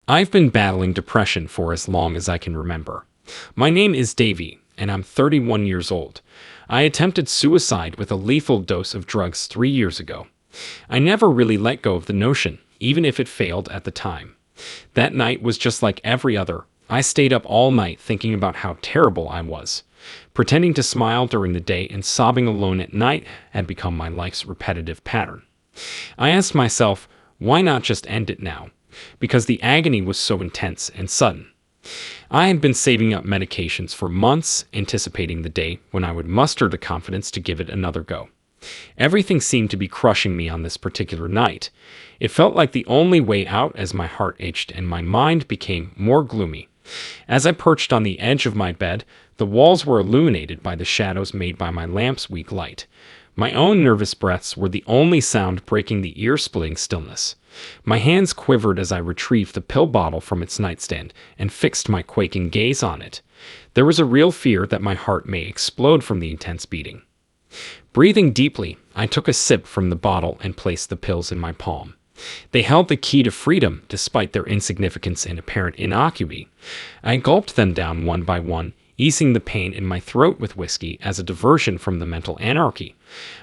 I've been battling depression for as long as I can remember. My name is Davy, and I'm 31 years old. I attempted suicide with a lethal dose of drugs 3 years ago. I never really let go of the notion, even if it failed at the time. That night was just like every other. I stayed up all night thinking about how terrible I was. Pretending to smile during the day and sobbing alone at night had become my life's repetitive pattern. I asked myself, why not just end it now? Because the agony was so intense and sudden. I had been saving up medications for months, anticipating the day when I would muster the confidence to give it another go. Everything seemed to be crushing me on this particular night. It felt like the only way out as my heart ached and my mind became more gloomy. As I perched on the edge of my bed, the walls were illuminated by the shadows made by my lamp's weak light. My own nervous breaths were the only sound breaking the ear-splitting stillness. My hands quivered as I retrieved the pill bottle from its nightstand and fixed my quaking gaze on it. There was a real fear that my heart may explode from the intense beating. Breathing deeply, I took a sip from the bottle and placed the pills in my palm. They held the key to freedom despite their insignificance and apparent innocuity. I gulped them down one by one, easing the pain in my throat with whiskey as a diversion from the mental anarchy.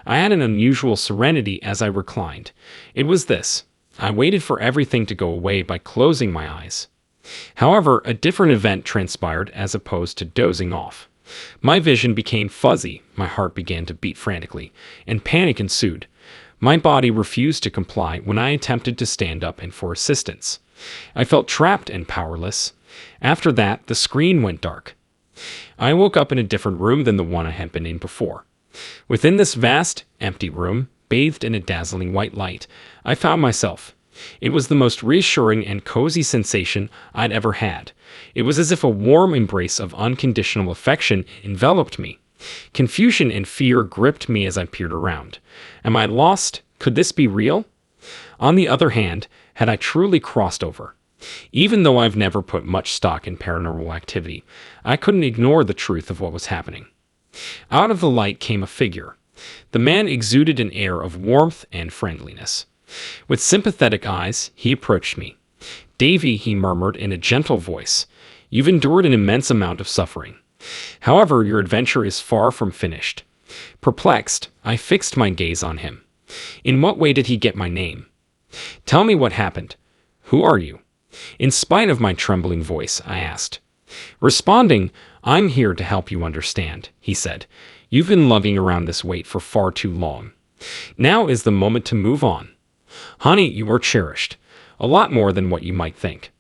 I had an unusual serenity as I reclined. It was this. I waited for everything to go away by closing my eyes. However, a different event transpired as opposed to dozing off. My vision became fuzzy, my heart began to beat frantically, and panic ensued. My body refused to comply when I attempted to stand up and for assistance. I felt trapped and powerless. After that, the screen went dark. I woke up in a different room than the one I had been in before. Within this vast, empty room, bathed in a dazzling white light, I found myself. It was the most reassuring and cozy sensation I'd ever had. It was as if a warm embrace of unconditional affection enveloped me. Confusion and fear gripped me as I peered around. Am I lost? Could this be real? On the other hand, had I truly crossed over? Even though I've never put much stock in paranormal activity, I couldn't ignore the truth of what was happening. Out of the light came a figure. The man exuded an air of warmth and friendliness. With sympathetic eyes, he approached me. "Davy," he murmured in a gentle voice, "you've endured an immense amount of suffering. However, your adventure is far from finished." Perplexed, I fixed my gaze on him. In what way did he get my name? "Tell me what happened. Who are you?" In spite of my trembling voice, I asked. Responding, "I'm here to help you understand," he said. "You've been lugging around this weight for far too long. Now is the moment to move on. Honey, you are cherished. A lot more than what you might think."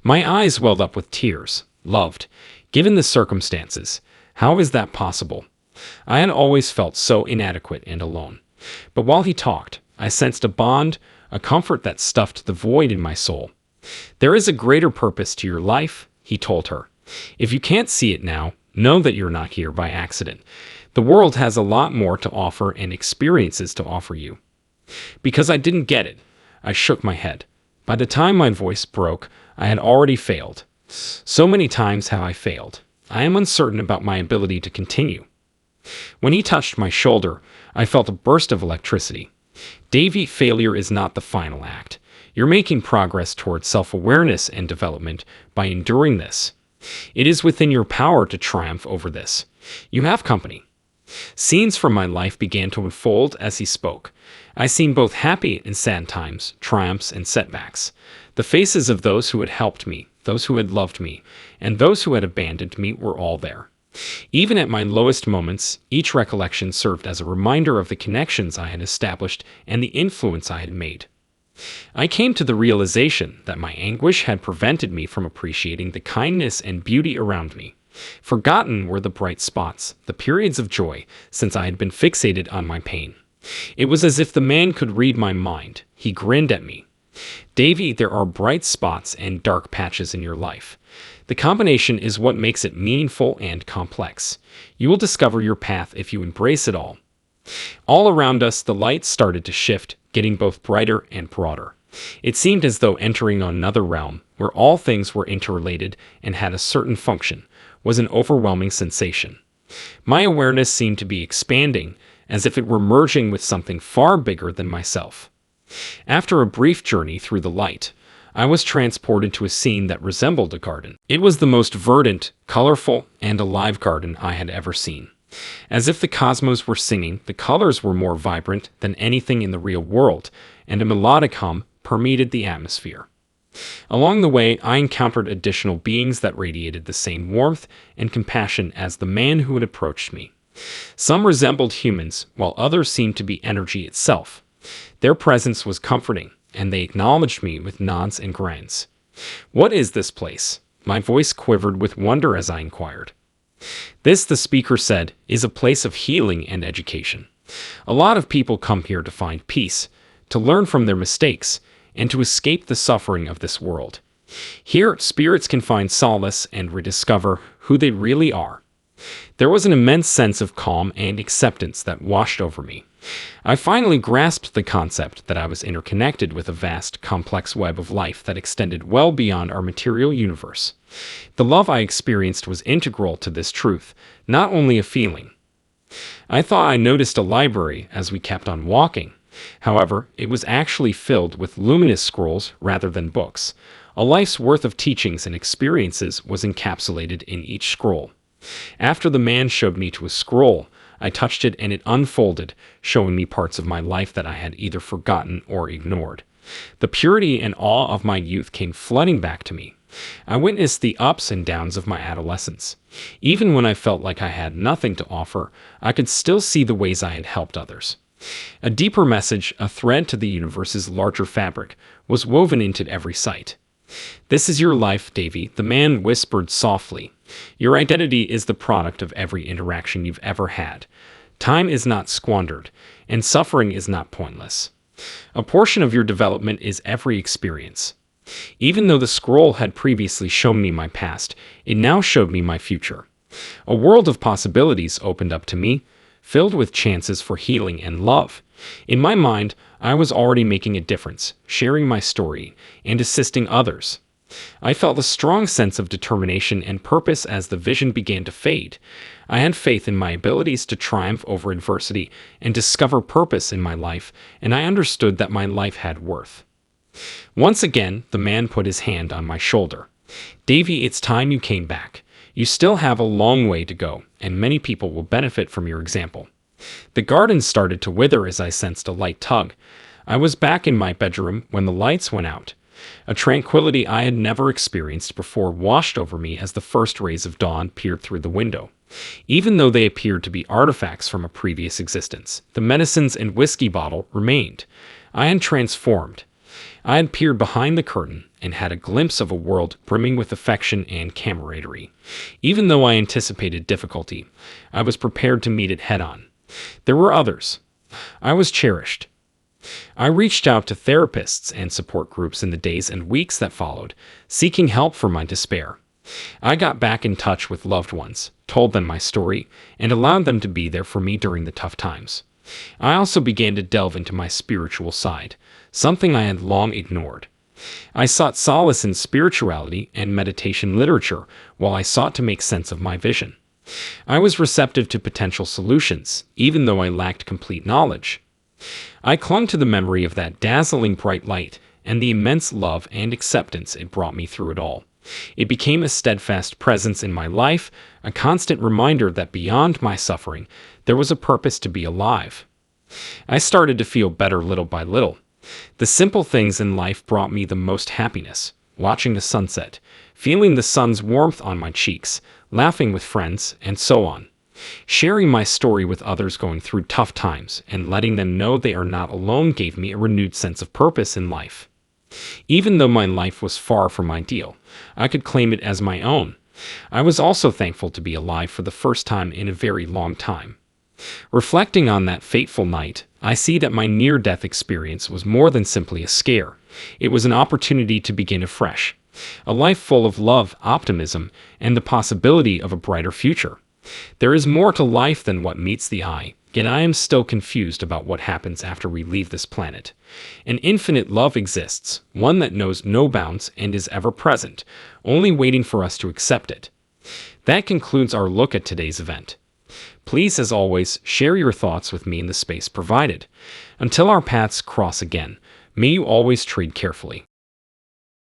My eyes welled up with tears. Loved. Given the circumstances, how is that possible? I had always felt so inadequate and alone. But while he talked, I sensed a bond, a comfort that stuffed the void in my soul. "There is a greater purpose to your life," he told her. "If you can't see it now, know that you're not here by accident. The world has a lot more to offer and experiences to offer you." Because I didn't get it, I shook my head. By the time my voice broke, I had already failed. So many times have I failed. I am uncertain about my ability to continue. When he touched my shoulder, I felt a burst of electricity. "Davy, failure is not the final act. You're making progress towards self-awareness and development by enduring this. It is within your power to triumph over this. You have company." Scenes from my life began to unfold as he spoke. I seen both happy and sad times, triumphs and setbacks. The faces of those who had helped me, those who had loved me, and those who had abandoned me were all there. Even at my lowest moments, each recollection served as a reminder of the connections I had established and the influence I had made. I came to the realization that my anguish had prevented me from appreciating the kindness and beauty around me. Forgotten were the bright spots, the periods of joy, since I had been fixated on my pain. It was as if the man could read my mind. He grinned at me. "Davy, there are bright spots and dark patches in your life. The combination is what makes it meaningful and complex. You will discover your path if you embrace it all." All around us, the light started to shift, getting both brighter and broader. It seemed as though entering another realm, where all things were interrelated and had a certain function, was an overwhelming sensation. My awareness seemed to be expanding, as if it were merging with something far bigger than myself. After a brief journey through the light, I was transported to a scene that resembled a garden. It was the most verdant, colorful, and alive garden I had ever seen. As if the cosmos were singing, the colors were more vibrant than anything in the real world, and a melodic hum permeated the atmosphere. Along the way, I encountered additional beings that radiated the same warmth and compassion as the man who had approached me. Some resembled humans, while others seemed to be energy itself. Their presence was comforting, and they acknowledged me with nods and grins. "What is this place?" My voice quivered with wonder as I inquired. "This," the speaker said, "is a place of healing and education. A lot of people come here to find peace, to learn from their mistakes, and to escape the suffering of this world. Here, spirits can find solace and rediscover who they really are." There was an immense sense of calm and acceptance that washed over me. I finally grasped the concept that I was interconnected with a vast, complex web of life that extended well beyond our material universe. The love I experienced was integral to this truth, not only a feeling. I thought I noticed a library as we kept on walking. However, it was actually filled with luminous scrolls rather than books. A life's worth of teachings and experiences was encapsulated in each scroll. After the man showed me to a scroll, I touched it and it unfolded, showing me parts of my life that I had either forgotten or ignored. The purity and awe of my youth came flooding back to me. I witnessed the ups and downs of my adolescence. Even when I felt like I had nothing to offer, I could still see the ways I had helped others. A deeper message, a thread to the universe's larger fabric, was woven into every sight. "This is your life, Davy," the man whispered softly. "Your identity is the product of every interaction you've ever had. Time is not squandered, and suffering is not pointless. A portion of your development is every experience." Even though the scroll had previously shown me my past, it now showed me my future. A world of possibilities opened up to me, filled with chances for healing and love. In my mind, I was already making a difference, sharing my story, and assisting others. I felt a strong sense of determination and purpose as the vision began to fade. I had faith in my abilities to triumph over adversity and discover purpose in my life, and I understood that my life had worth. Once again, the man put his hand on my shoulder. "Davy, it's time you came back. You still have a long way to go, and many people will benefit from your example." The garden started to wither as I sensed a light tug. I was back in my bedroom when the lights went out. A tranquility I had never experienced before washed over me as the first rays of dawn peered through the window. Even though they appeared to be artifacts from a previous existence, the medicines and whiskey bottle remained. I had transformed. I had peered behind the curtain and had a glimpse of a world brimming with affection and camaraderie. Even though I anticipated difficulty, I was prepared to meet it head-on. There were others. I was cherished. I reached out to therapists and support groups in the days and weeks that followed, seeking help for my despair. I got back in touch with loved ones, told them my story, and allowed them to be there for me during the tough times. I also began to delve into my spiritual side, something I had long ignored. I sought solace in spirituality and meditation literature while I sought to make sense of my vision. I was receptive to potential solutions, even though I lacked complete knowledge. I clung to the memory of that dazzling bright light and the immense love and acceptance it brought me through it all. It became a steadfast presence in my life, a constant reminder that beyond my suffering, there was a purpose to be alive. I started to feel better little by little. The simple things in life brought me the most happiness. Watching the sunset, feeling the sun's warmth on my cheeks, laughing with friends, and so on. Sharing my story with others going through tough times and letting them know they are not alone gave me a renewed sense of purpose in life. Even though my life was far from ideal, I could claim it as my own. I was also thankful to be alive for the first time in a very long time. Reflecting on that fateful night, I see that my near-death experience was more than simply a scare. It was an opportunity to begin afresh, a life full of love, optimism, and the possibility of a brighter future. There is more to life than what meets the eye, yet I am still confused about what happens after we leave this planet. An infinite love exists, one that knows no bounds and is ever present, only waiting for us to accept it. That concludes our look at today's event. Please, as always, share your thoughts with me in the space provided. Until our paths cross again, may you always tread carefully.